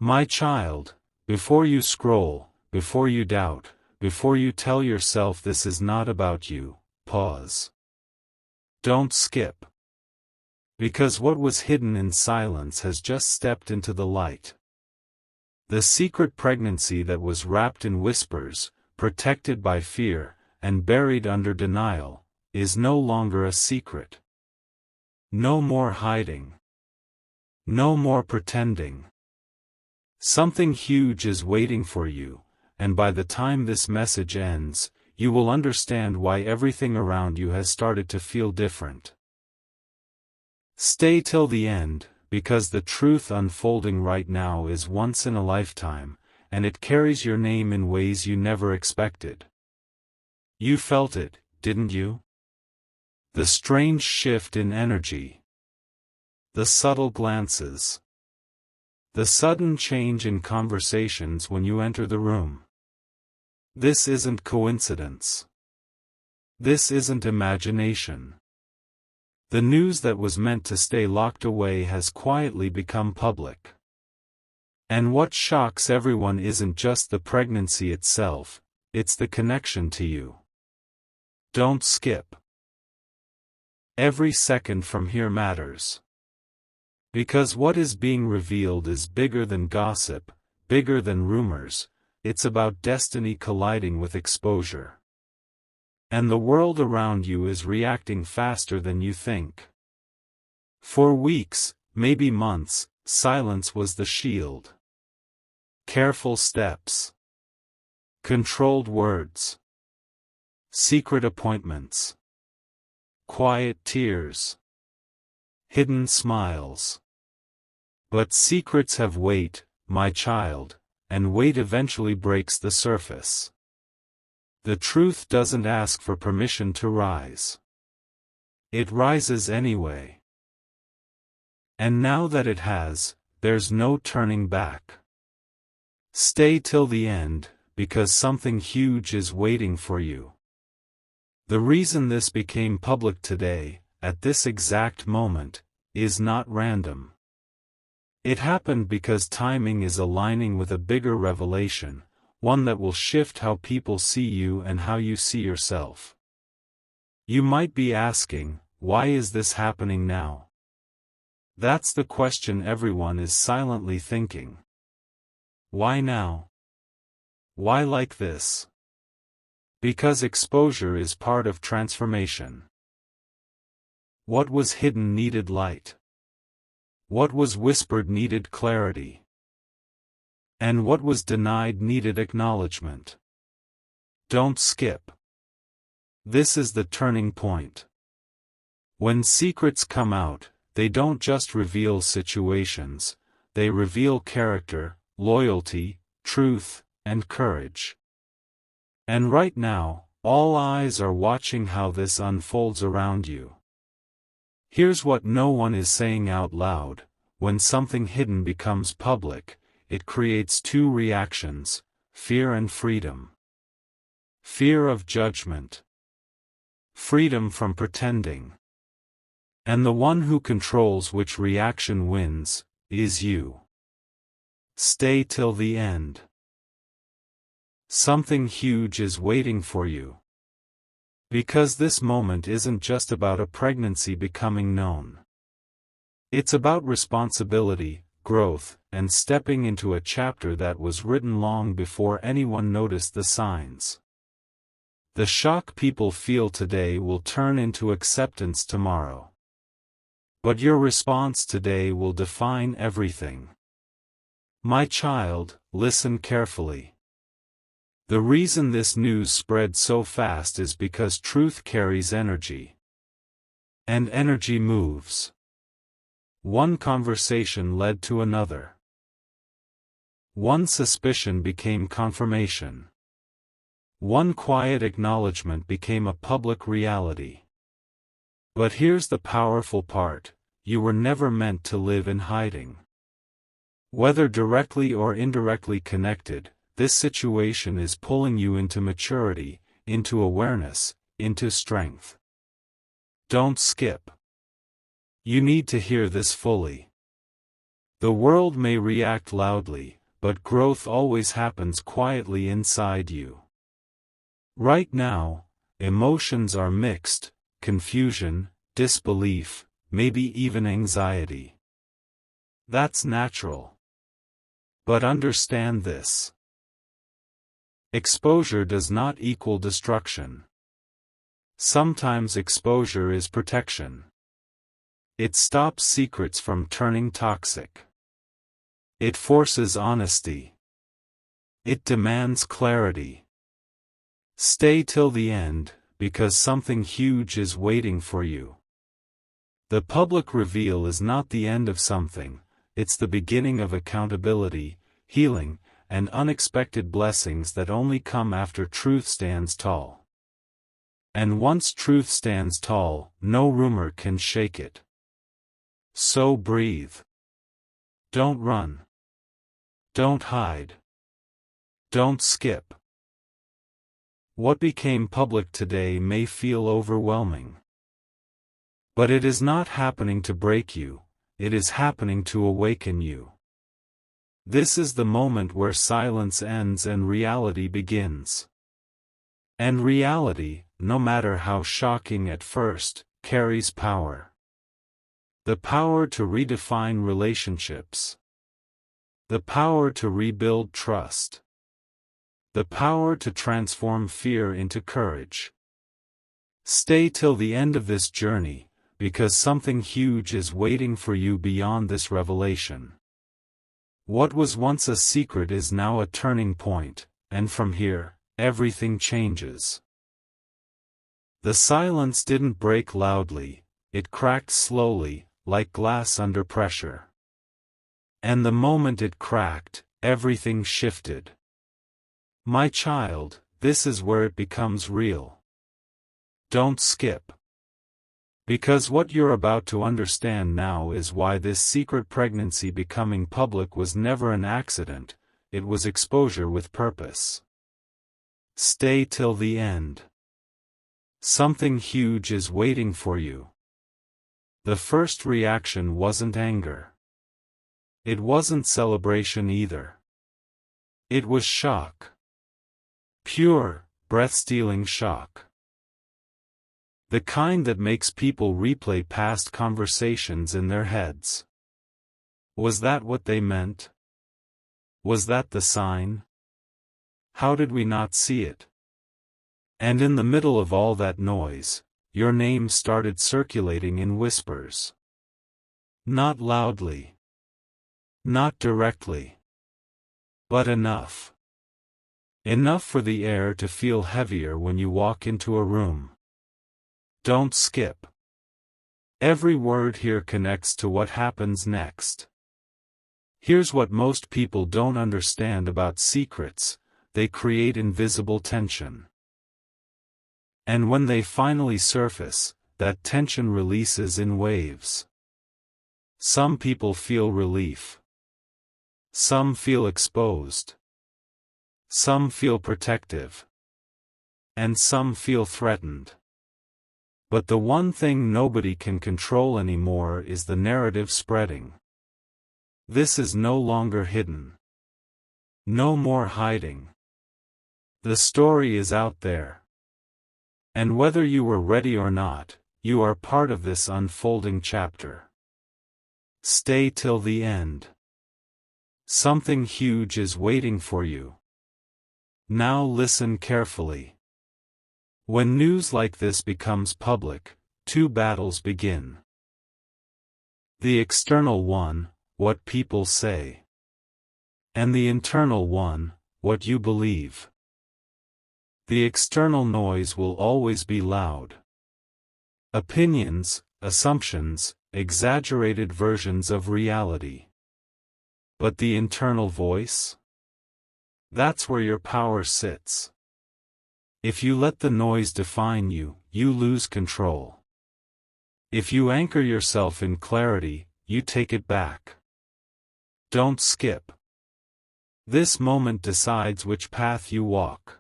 My child, before you scroll, before you doubt, before you tell yourself this is not about you, pause. Don't skip. Because what was hidden in silence has just stepped into the light. The secret pregnancy that was wrapped in whispers, protected by fear, and buried under denial, is no longer a secret. No more hiding. No more pretending. Something huge is waiting for you, and by the time this message ends, you will understand why everything around you has started to feel different. Stay till the end, because the truth unfolding right now is once in a lifetime, and it carries your name in ways you never expected. You felt it, didn't you? The strange shift in energy. The subtle glances. The sudden change in conversations when you enter the room. This isn't coincidence. This isn't imagination. The news that was meant to stay locked away has quietly become public. And what shocks everyone isn't just the pregnancy itself, it's the connection to you. Don't skip. Every second from here matters. Because what is being revealed is bigger than gossip, bigger than rumors, it's about destiny colliding with exposure. And the world around you is reacting faster than you think. For weeks, maybe months, silence was the shield. Careful steps. Controlled words. Secret appointments. Quiet tears. Hidden smiles. But secrets have weight, my child, and weight eventually breaks the surface. The truth doesn't ask for permission to rise. It rises anyway. And now that it has, there's no turning back. Stay till the end, because something huge is waiting for you. The reason this became public today, at this exact moment, is not random. It happened because timing is aligning with a bigger revelation, one that will shift how people see you and how you see yourself. You might be asking, why is this happening now? That's the question everyone is silently thinking. Why now? Why like this? Because exposure is part of transformation. What was hidden needed light. What was whispered needed clarity. And what was denied needed acknowledgement. Don't skip. This is the turning point. When secrets come out, they don't just reveal situations, they reveal character, loyalty, truth, and courage. And right now, all eyes are watching how this unfolds around you. Here's what no one is saying out loud: when something hidden becomes public, it creates two reactions, fear and freedom. Fear of judgment. Freedom from pretending. And the one who controls which reaction wins, is you. Stay till the end. Something huge is waiting for you. Because this moment isn't just about a pregnancy becoming known. It's about responsibility, growth, and stepping into a chapter that was written long before anyone noticed the signs. The shock people feel today will turn into acceptance tomorrow. But your response today will define everything. My child, listen carefully. The reason this news spread so fast is because truth carries energy. And energy moves. One conversation led to another. One suspicion became confirmation. One quiet acknowledgement became a public reality. But here's the powerful part: you were never meant to live in hiding. Whether directly or indirectly connected, this situation is pulling you into maturity, into awareness, into strength. Don't skip. You need to hear this fully. The world may react loudly, but growth always happens quietly inside you. Right now, emotions are mixed: confusion, disbelief, maybe even anxiety. That's natural. But understand this: exposure does not equal destruction. Sometimes exposure is protection. It stops secrets from turning toxic. It forces honesty. It demands clarity. Stay till the end, because something huge is waiting for you. The public reveal is not the end of something, it's the beginning of accountability, healing, and unexpected blessings that only come after truth stands tall. And once truth stands tall, no rumor can shake it. So breathe. Don't run. Don't hide. Don't skip. What became public today may feel overwhelming. But it is not happening to break you, it is happening to awaken you. This is the moment where silence ends and reality begins. And reality, no matter how shocking at first, carries power. The power to redefine relationships. The power to rebuild trust. The power to transform fear into courage. Stay till the end of this journey, because something huge is waiting for you beyond this revelation. What was once a secret is now a turning point, and from here, everything changes. The silence didn't break loudly, it cracked slowly, like glass under pressure. And the moment it cracked, everything shifted. My child, this is where it becomes real. Don't skip. Because what you're about to understand now is why this secret pregnancy becoming public was never an accident, it was exposure with purpose. Stay till the end. Something huge is waiting for you. The first reaction wasn't anger. It wasn't celebration either. It was shock. Pure, breath-stealing shock. The kind that makes people replay past conversations in their heads. Was that what they meant? Was that the sign? How did we not see it? And in the middle of all that noise, your name started circulating in whispers. Not loudly. Not directly. But enough. Enough for the air to feel heavier when you walk into a room. Don't skip. Every word here connects to what happens next. Here's what most people don't understand about secrets: they create invisible tension. And when they finally surface, that tension releases in waves. Some people feel relief. Some feel exposed. Some feel protective. And some feel threatened. But the one thing nobody can control anymore is the narrative spreading. This is no longer hidden. No more hiding. The story is out there. And whether you were ready or not, you are part of this unfolding chapter. Stay till the end. Something huge is waiting for you. Now listen carefully. When news like this becomes public, two battles begin. The external one, what people say. And the internal one, what you believe. The external noise will always be loud. Opinions, assumptions, exaggerated versions of reality. But the internal voice? That's where your power sits. If you let the noise define you, you lose control. If you anchor yourself in clarity, you take it back. Don't skip. This moment decides which path you walk.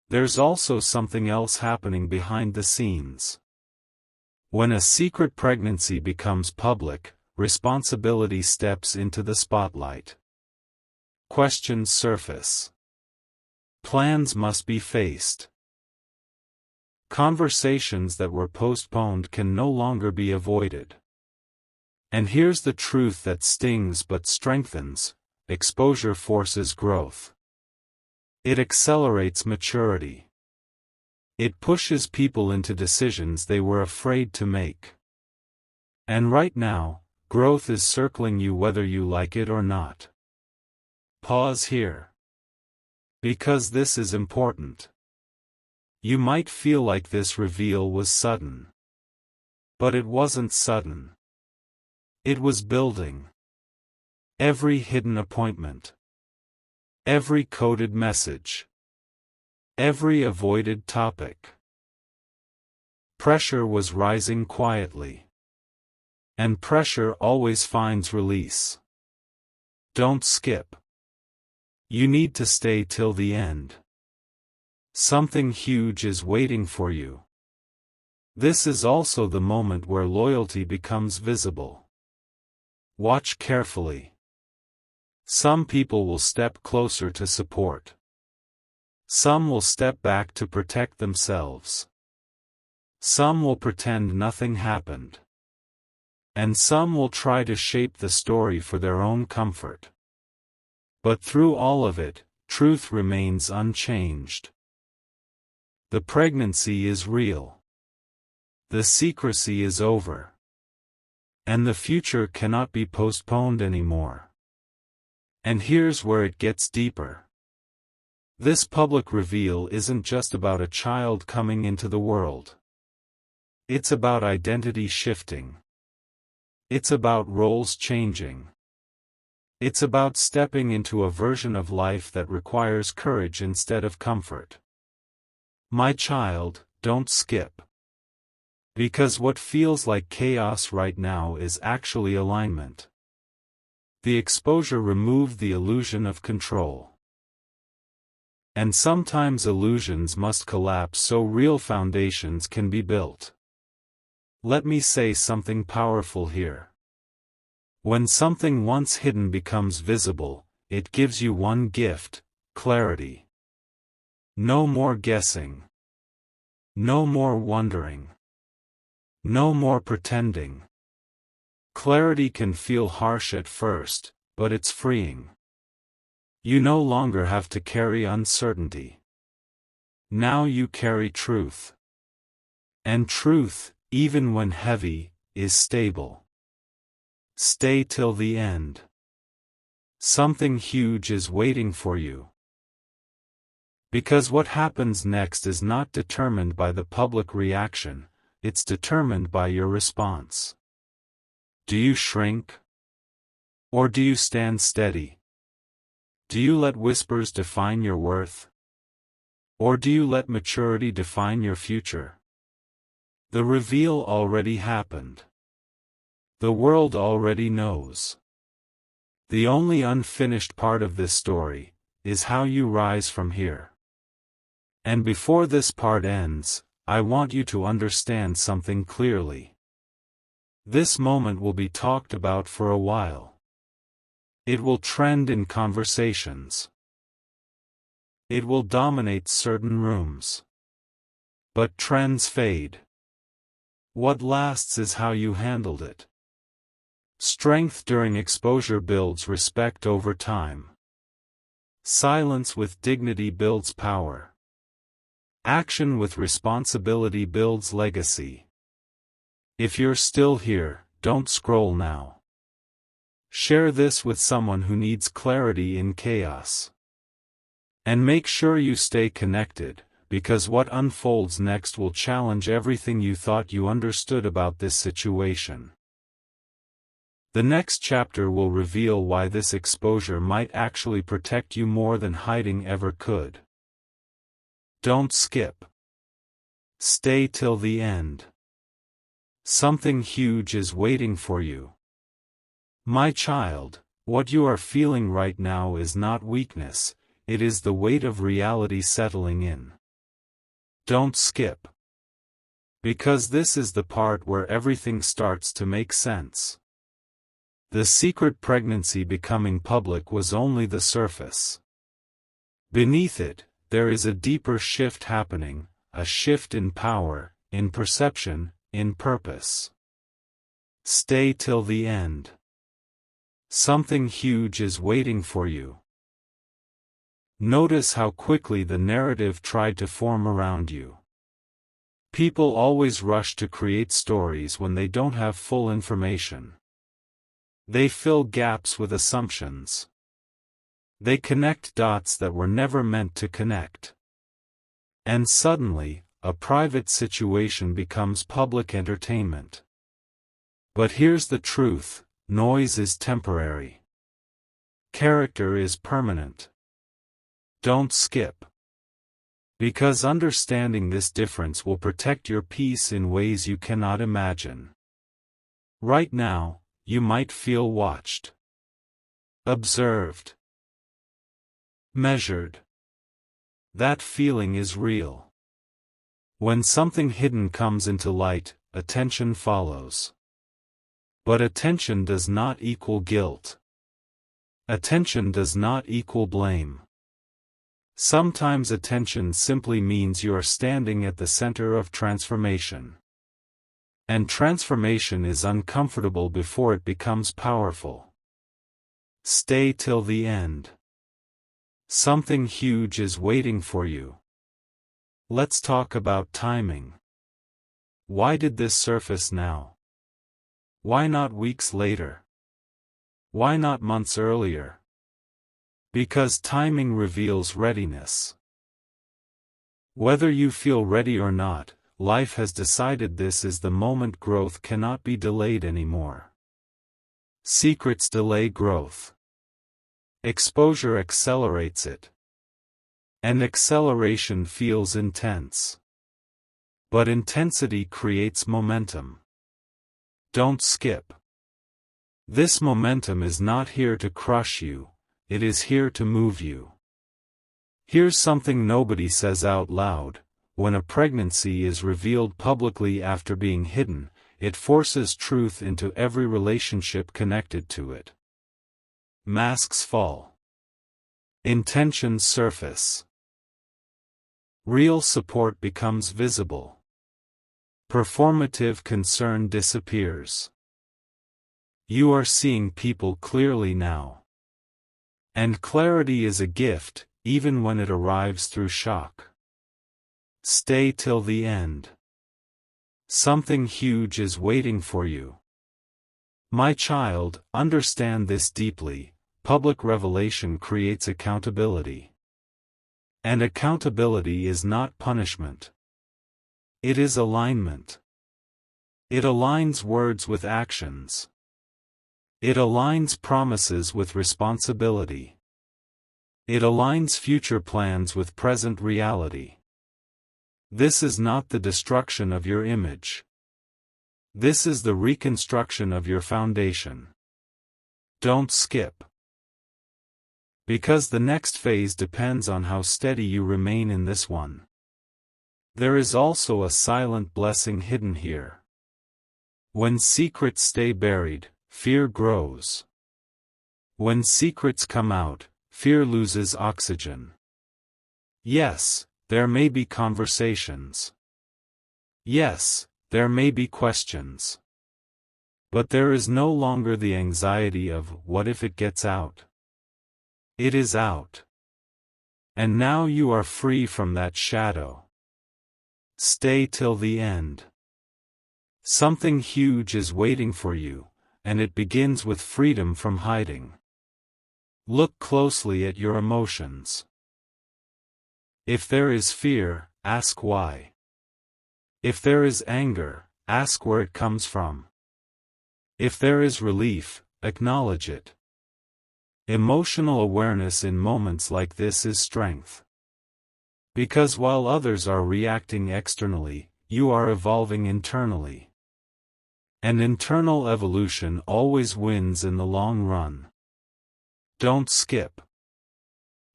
There's also something else happening behind the scenes. When a secret pregnancy becomes public, responsibility steps into the spotlight. Questions surface. Plans must be faced. Conversations that were postponed can no longer be avoided. And here's the truth that stings but strengthens: exposure forces growth. It accelerates maturity. It pushes people into decisions they were afraid to make. And right now, growth is circling you whether you like it or not. Pause here. Because this is important. You might feel like this reveal was sudden. But it wasn't sudden. It was building. Every hidden appointment. Every coded message. Every avoided topic. Pressure was rising quietly. And pressure always finds release. Don't skip. You need to stay till the end. Something huge is waiting for you. This is also the moment where loyalty becomes visible. Watch carefully. Some people will step closer to support. Some will step back to protect themselves. Some will pretend nothing happened. And some will try to shape the story for their own comfort. But through all of it, truth remains unchanged. The pregnancy is real. The secrecy is over. And the future cannot be postponed anymore. And here's where it gets deeper. This public reveal isn't just about a child coming into the world. It's about identity shifting. It's about roles changing. It's about stepping into a version of life that requires courage instead of comfort. My child, don't skip. Because what feels like chaos right now is actually alignment. The exposure removed the illusion of control. And sometimes illusions must collapse so real foundations can be built. Let me say something powerful here. When something once hidden becomes visible, it gives you one gift: clarity. No more guessing. No more wondering. No more pretending. Clarity can feel harsh at first, but it's freeing. You no longer have to carry uncertainty. Now you carry truth. And truth, even when heavy, is stable. Stay till the end. Something huge is waiting for you. Because what happens next is not determined by the public reaction, it's determined by your response. Do you shrink? Or do you stand steady? Do you let whispers define your worth? Or do you let maturity define your future? The reveal already happened. The world already knows. The only unfinished part of this story is how you rise from here. And before this part ends, I want you to understand something clearly. This moment will be talked about for a while. It will trend in conversations. It will dominate certain rooms. But trends fade. What lasts is how you handled it. Strength during exposure builds respect over time. Silence with dignity builds power. Action with responsibility builds legacy. If you're still here, don't scroll now. Share this with someone who needs clarity in chaos. And make sure you stay connected, because what unfolds next will challenge everything you thought you understood about this situation. The next chapter will reveal why this exposure might actually protect you more than hiding ever could. Don't skip. Stay till the end. Something huge is waiting for you. My child, what you are feeling right now is not weakness, it is the weight of reality settling in. Don't skip. Because this is the part where everything starts to make sense. The secret pregnancy becoming public was only the surface. Beneath it, there is a deeper shift happening, a shift in power, in perception, in purpose. Stay till the end. Something huge is waiting for you. Notice how quickly the narrative tried to form around you. People always rush to create stories when they don't have full information. They fill gaps with assumptions. They connect dots that were never meant to connect. And suddenly, a private situation becomes public entertainment. But here's the truth: noise is temporary. Character is permanent. Don't skip. Because understanding this difference will protect your peace in ways you cannot imagine. Right now, you might feel watched, observed, measured. That feeling is real. When something hidden comes into light, attention follows. But attention does not equal guilt. Attention does not equal blame. Sometimes attention simply means you are standing at the center of transformation. And transformation is uncomfortable before it becomes powerful. Stay till the end. Something huge is waiting for you. Let's talk about timing. Why did this surface now? Why not weeks later? Why not months earlier? Because timing reveals readiness. Whether you feel ready or not, life has decided this is the moment. Growth cannot be delayed anymore. Secrets delay growth. Exposure accelerates it. And acceleration feels intense. But intensity creates momentum. Don't skip. This momentum is not here to crush you, it is here to move you. Here's something nobody says out loud: when a pregnancy is revealed publicly after being hidden, it forces truth into every relationship connected to it. Masks fall. Intentions surface. Real support becomes visible. Performative concern disappears. You are seeing people clearly now. And clarity is a gift, even when it arrives through shock. Stay till the end. Something huge is waiting for you. My child, understand this deeply: public revelation creates accountability. And accountability is not punishment. It is alignment. It aligns words with actions. It aligns promises with responsibility. It aligns future plans with present reality. This is not the destruction of your image. This is the reconstruction of your foundation. Don't skip. Because the next phase depends on how steady you remain in this one. There is also a silent blessing hidden here. When secrets stay buried, fear grows. When secrets come out, fear loses oxygen. Yes, there may be conversations. Yes, there may be questions. But there is no longer the anxiety of, what if it gets out? It is out. And now you are free from that shadow. Stay till the end. Something huge is waiting for you, and it begins with freedom from hiding. Look closely at your emotions. If there is fear, ask why. If there is anger, ask where it comes from. If there is relief, acknowledge it. Emotional awareness in moments like this is strength. Because while others are reacting externally, you are evolving internally. And internal evolution always wins in the long run. Don't skip.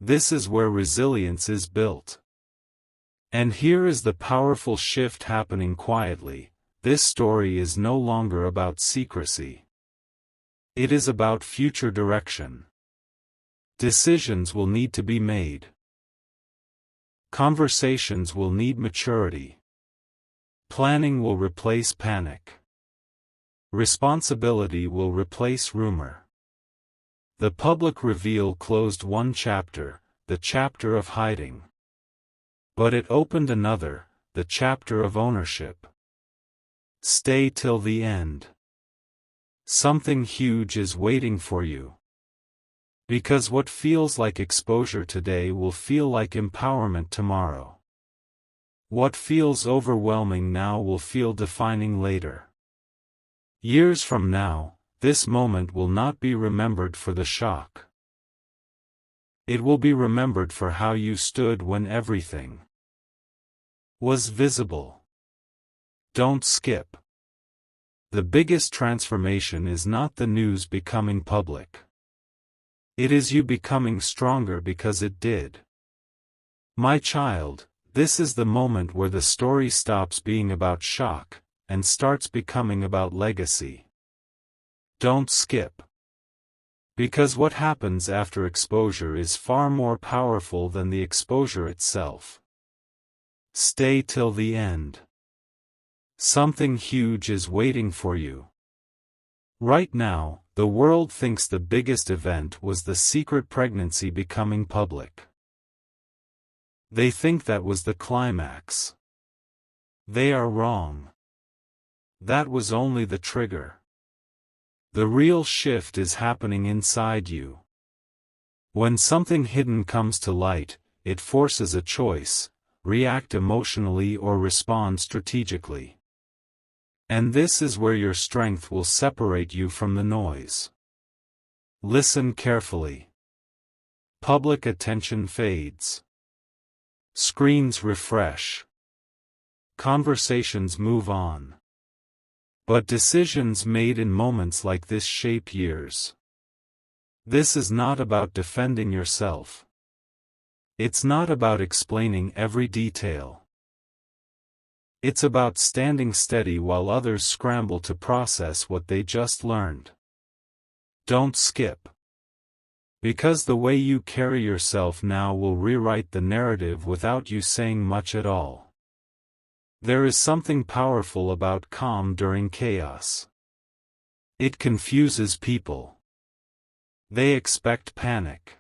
This is where resilience is built. And here is the powerful shift happening quietly: this story is no longer about secrecy. It is about future direction. Decisions will need to be made. Conversations will need maturity. Planning will replace panic. Responsibility will replace rumor. The public reveal closed one chapter, the chapter of hiding. But it opened another, the chapter of ownership. Stay till the end. Something huge is waiting for you. Because what feels like exposure today will feel like empowerment tomorrow. What feels overwhelming now will feel defining later. Years from now, this moment will not be remembered for the shock. It will be remembered for how you stood when everything was visible. Don't skip. The biggest transformation is not the news becoming public. It is you becoming stronger because it did. My child, this is the moment where the story stops being about shock, and starts becoming about legacy. Don't skip. Because what happens after exposure is far more powerful than the exposure itself. Stay till the end. Something huge is waiting for you. Right now, the world thinks the biggest event was the secret pregnancy becoming public. They think that was the climax. They are wrong. That was only the trigger. The real shift is happening inside you. When something hidden comes to light, it forces a choice: react emotionally or respond strategically. And this is where your strength will separate you from the noise. Listen carefully. Public attention fades. Screens refresh. Conversations move on. But decisions made in moments like this shape years. This is not about defending yourself. It's not about explaining every detail. It's about standing steady while others scramble to process what they just learned. Don't skip. Because the way you carry yourself now will rewrite the narrative without you saying much at all. There is something powerful about calm during chaos. It confuses people. They expect panic.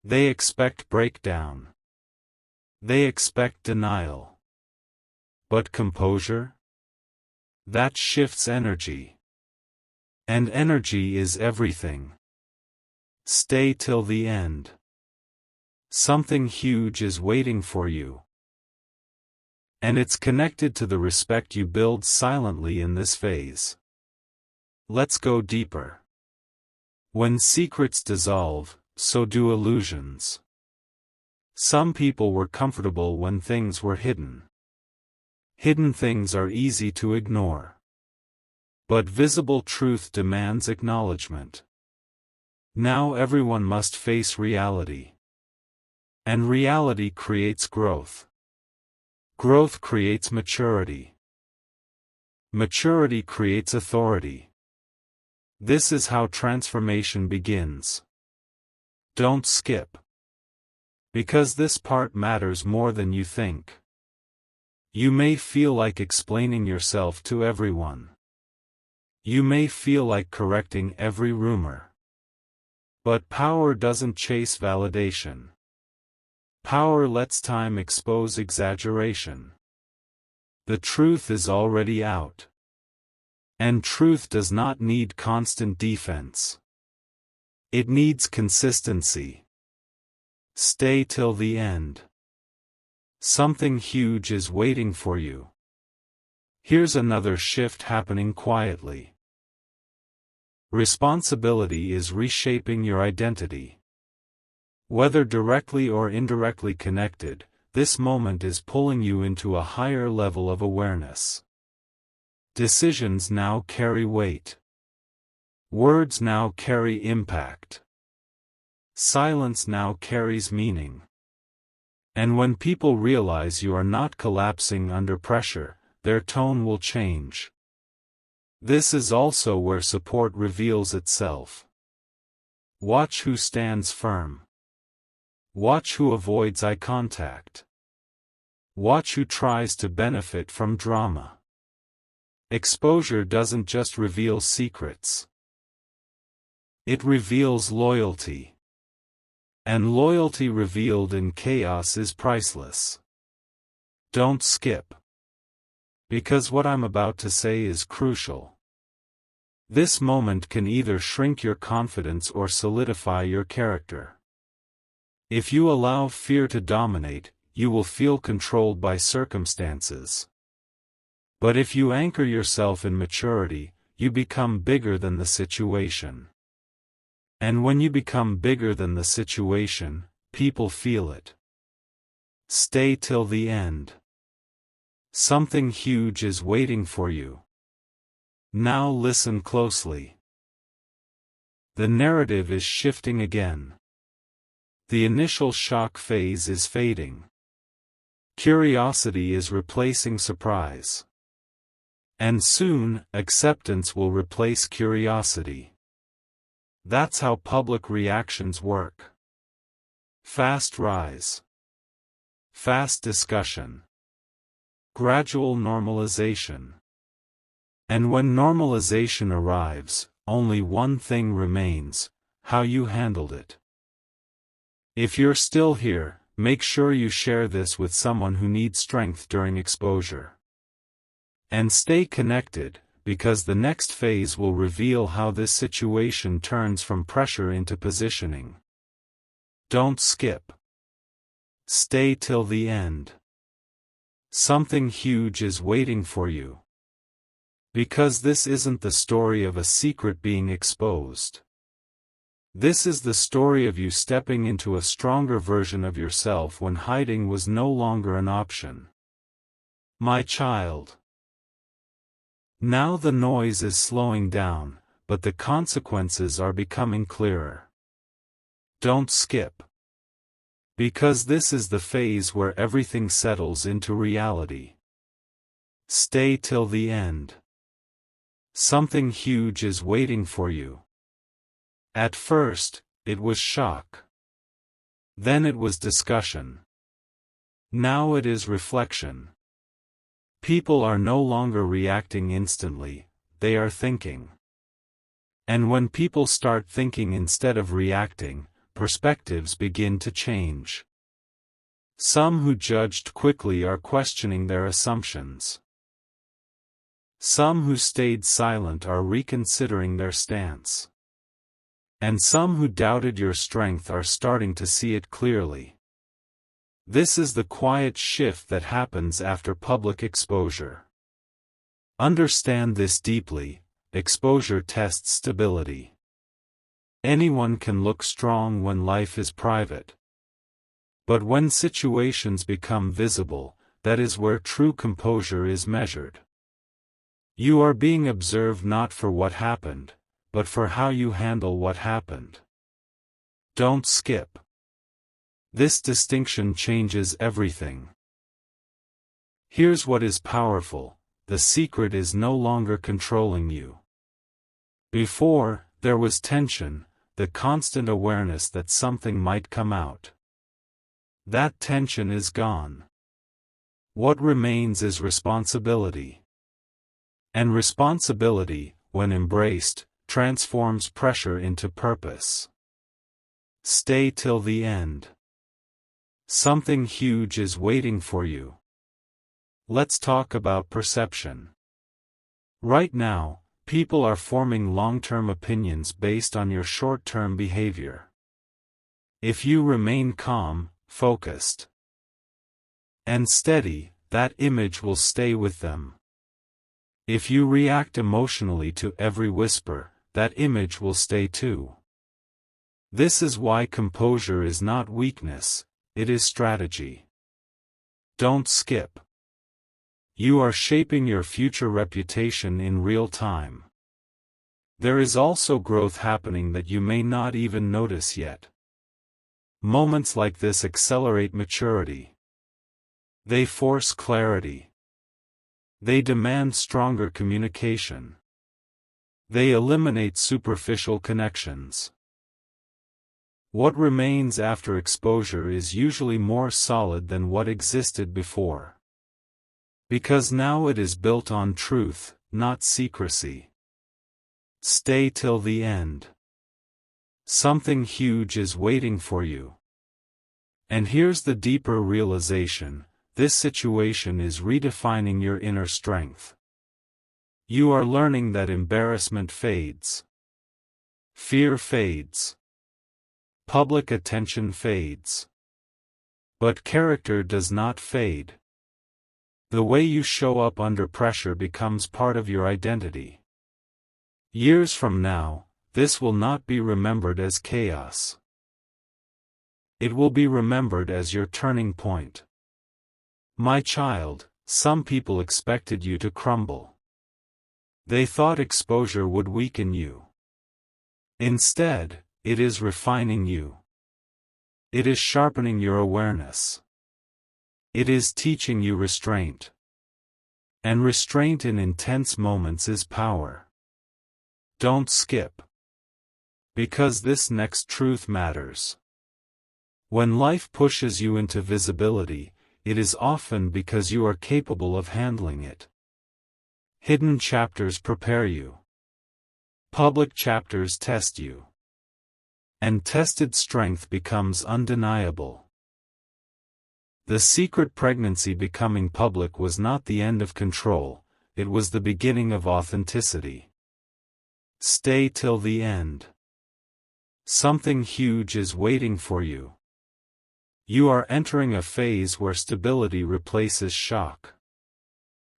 They expect breakdown. They expect denial. But composure? That shifts energy. And energy is everything. Stay till the end. Something huge is waiting for you. And it's connected to the respect you build silently in this phase. Let's go deeper. When secrets dissolve, so do illusions. Some people were comfortable when things were hidden. Hidden things are easy to ignore. But visible truth demands acknowledgement. Now everyone must face reality. And reality creates growth. Growth creates maturity. Maturity creates authority. This is how transformation begins. Don't skip. Because this part matters more than you think. You may feel like explaining yourself to everyone. You may feel like correcting every rumor. But power doesn't chase validation. Power lets time expose exaggeration. The truth is already out. And truth does not need constant defense. It needs consistency. Stay till the end. Something huge is waiting for you. Here's another shift happening quietly. Responsibility is reshaping your identity. Whether directly or indirectly connected, this moment is pulling you into a higher level of awareness. Decisions now carry weight. Words now carry impact. Silence now carries meaning. And when people realize you are not collapsing under pressure, their tone will change. This is also where support reveals itself. Watch who stands firm. Watch who avoids eye contact. Watch who tries to benefit from drama. Exposure doesn't just reveal secrets. It reveals loyalty. And loyalty revealed in chaos is priceless. Don't skip. Because what I'm about to say is crucial. This moment can either shrink your confidence or solidify your character. If you allow fear to dominate, you will feel controlled by circumstances. But if you anchor yourself in maturity, you become bigger than the situation. And when you become bigger than the situation, people feel it. Stay till the end. Something huge is waiting for you. Now listen closely. The narrative is shifting again. The initial shock phase is fading. Curiosity is replacing surprise. And soon, acceptance will replace curiosity. That's how public reactions work. Fast rise. Fast discussion. Gradual normalization. And when normalization arrives, only one thing remains: how you handled it. If you're still here, make sure you share this with someone who needs strength during exposure. And stay connected, because the next phase will reveal how this situation turns from pressure into positioning. Don't skip. Stay till the end. Something huge is waiting for you. Because this isn't the story of a secret being exposed. This is the story of you stepping into a stronger version of yourself when hiding was no longer an option. My child. Now the noise is slowing down, but the consequences are becoming clearer. Don't skip. Because this is the phase where everything settles into reality. Stay till the end. Something huge is waiting for you. At first, it was shock. Then it was discussion. Now it is reflection. People are no longer reacting instantly, they are thinking. And when people start thinking instead of reacting, perspectives begin to change. Some who judged quickly are questioning their assumptions. Some who stayed silent are reconsidering their stance. And some who doubted your strength are starting to see it clearly. This is the quiet shift that happens after public exposure. Understand this deeply: exposure tests stability. Anyone can look strong when life is private. But when situations become visible, that is where true composure is measured. You are being observed not for what happened, but for how you handle what happened. Don't skip. This distinction changes everything. Here's what is powerful: the secret is no longer controlling you. Before, there was tension, the constant awareness that something might come out. That tension is gone. What remains is responsibility. And responsibility, when embraced, transforms pressure into purpose. Stay till the end. Something huge is waiting for you. Let's talk about perception. Right now, people are forming long-term opinions based on your short-term behavior. If you remain calm, focused, and steady, that image will stay with them. If you react emotionally to every whisper, that image will stay too. This is why composure is not weakness, it is strategy. Don't skip. You are shaping your future reputation in real time. There is also growth happening that you may not even notice yet. Moments like this accelerate maturity. They force clarity. They demand stronger communication. They eliminate superficial connections. What remains after exposure is usually more solid than what existed before. Because now it is built on truth, not secrecy. Stay till the end. Something huge is waiting for you. And here's the deeper realization: this situation is redefining your inner strength. You are learning that embarrassment fades. Fear fades. Public attention fades. But character does not fade. The way you show up under pressure becomes part of your identity. Years from now, this will not be remembered as chaos. It will be remembered as your turning point. My child, some people expected you to crumble. They thought exposure would weaken you. Instead, it is refining you. It is sharpening your awareness. It is teaching you restraint. And restraint in intense moments is power. Don't skip. Because this next truth matters. When life pushes you into visibility, it is often because you are capable of handling it. Hidden chapters prepare you. Public chapters test you. And tested strength becomes undeniable. The secret pregnancy becoming public was not the end of control, it was the beginning of authenticity. Stay till the end. Something huge is waiting for you. You are entering a phase where stability replaces shock.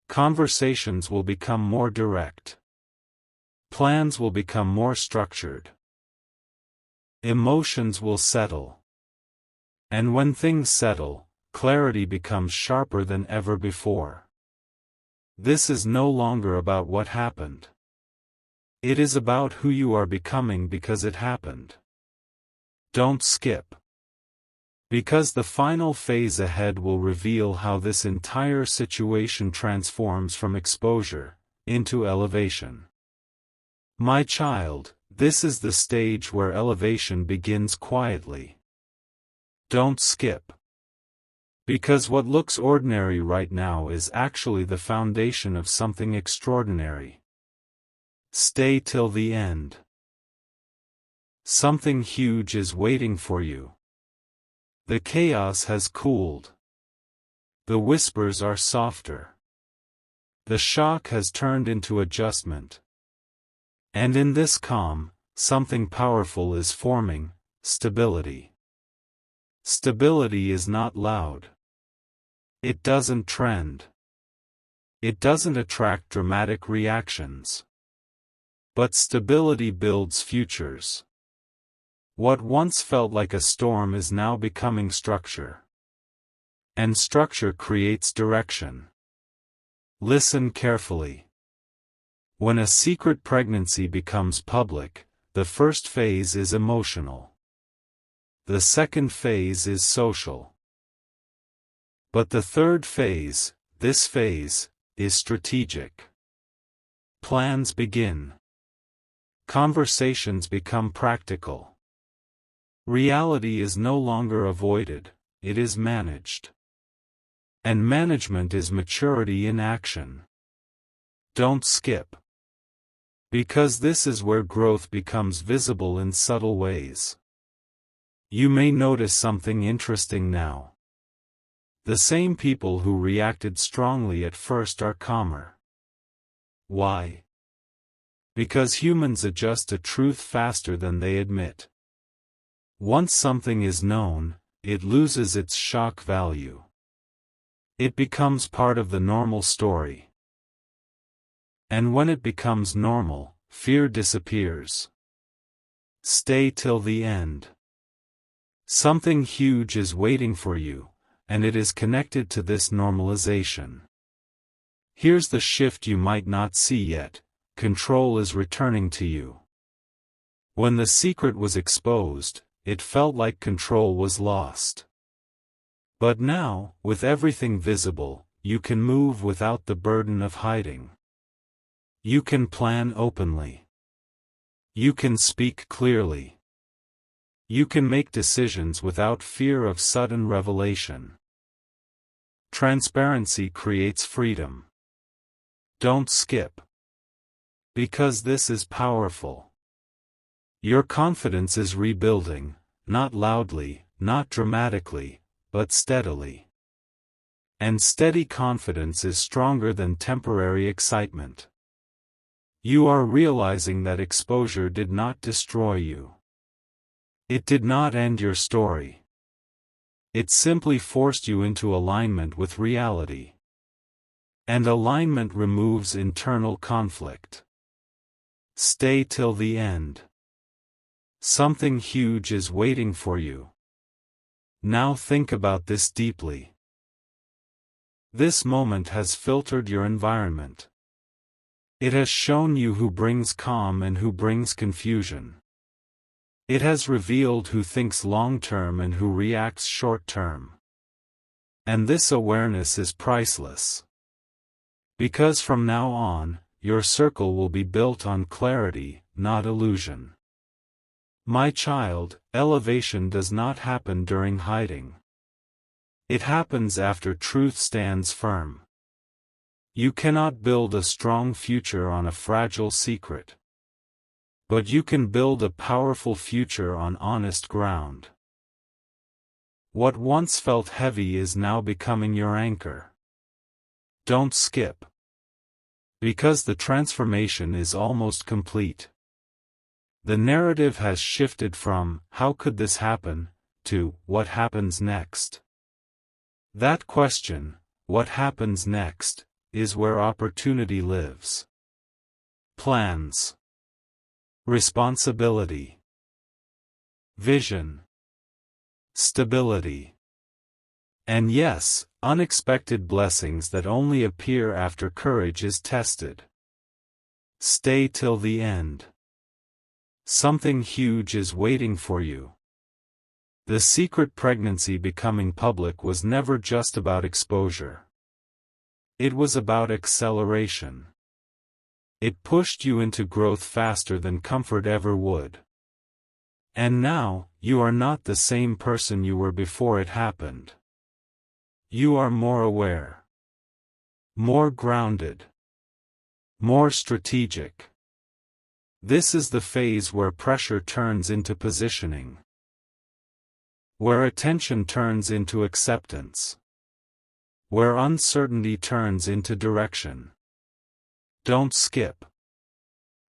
Conversations will become more direct. Plans will become more structured. Emotions will settle. And when things settle, clarity becomes sharper than ever before. This is no longer about what happened. It is about who you are becoming because it happened. Don't skip. Because the final phase ahead will reveal how this entire situation transforms from exposure into elevation. My child, this is the stage where elevation begins quietly. Don't skip. Because what looks ordinary right now is actually the foundation of something extraordinary. Stay till the end. Something huge is waiting for you. The chaos has cooled. The whispers are softer. The shock has turned into adjustment. And in this calm, something powerful is forming: stability. Stability is not loud. It doesn't trend. It doesn't attract dramatic reactions. But stability builds futures. What once felt like a storm is now becoming structure. And structure creates direction. Listen carefully. When a secret pregnancy becomes public, the first phase is emotional. The second phase is social. But the third phase, this phase, is strategic. Plans begin. Conversations become practical. Reality is no longer avoided, it is managed. And management is maturity in action. Don't skip. Because this is where growth becomes visible in subtle ways. You may notice something interesting now. The same people who reacted strongly at first are calmer. Why? Because humans adjust to truth faster than they admit. Once something is known, it loses its shock value. It becomes part of the normal story. And when it becomes normal, fear disappears. Stay till the end. Something huge is waiting for you, and it is connected to this normalization. Here's the shift you might not see yet: control is returning to you. When the secret was exposed, it felt like control was lost. But now, with everything visible, you can move without the burden of hiding. You can plan openly. You can speak clearly. You can make decisions without fear of sudden revelation. Transparency creates freedom. Don't skip. Because this is powerful. Your confidence is rebuilding, not loudly, not dramatically, but steadily. And steady confidence is stronger than temporary excitement. You are realizing that exposure did not destroy you. It did not end your story. It simply forced you into alignment with reality. And alignment removes internal conflict. Stay till the end. Something huge is waiting for you. Now think about this deeply. This moment has filtered your environment. It has shown you who brings calm and who brings confusion. It has revealed who thinks long-term and who reacts short-term. And this awareness is priceless. Because from now on, your circle will be built on clarity, not illusion. My child, elevation does not happen during hiding. It happens after truth stands firm. You cannot build a strong future on a fragile secret. But you can build a powerful future on honest ground. What once felt heavy is now becoming your anchor. Don't skip. Because the transformation is almost complete. The narrative has shifted from, "How could this happen?" to, "What happens next?" That question, "What happens next?" is where opportunity lives. Plans. Responsibility. Vision. Stability. And yes, unexpected blessings that only appear after courage is tested. Stay till the end. Something huge is waiting for you. The secret pregnancy becoming public was never just about exposure. It was about acceleration. It pushed you into growth faster than comfort ever would. And now, you are not the same person you were before it happened. You are more aware. More grounded. More strategic. This is the phase where pressure turns into positioning. Where attention turns into acceptance. Where uncertainty turns into direction. Don't skip.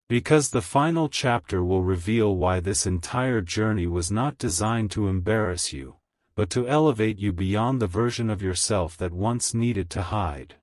Because the final chapter will reveal why this entire journey was not designed to embarrass you, but to elevate you beyond the version of yourself that once needed to hide.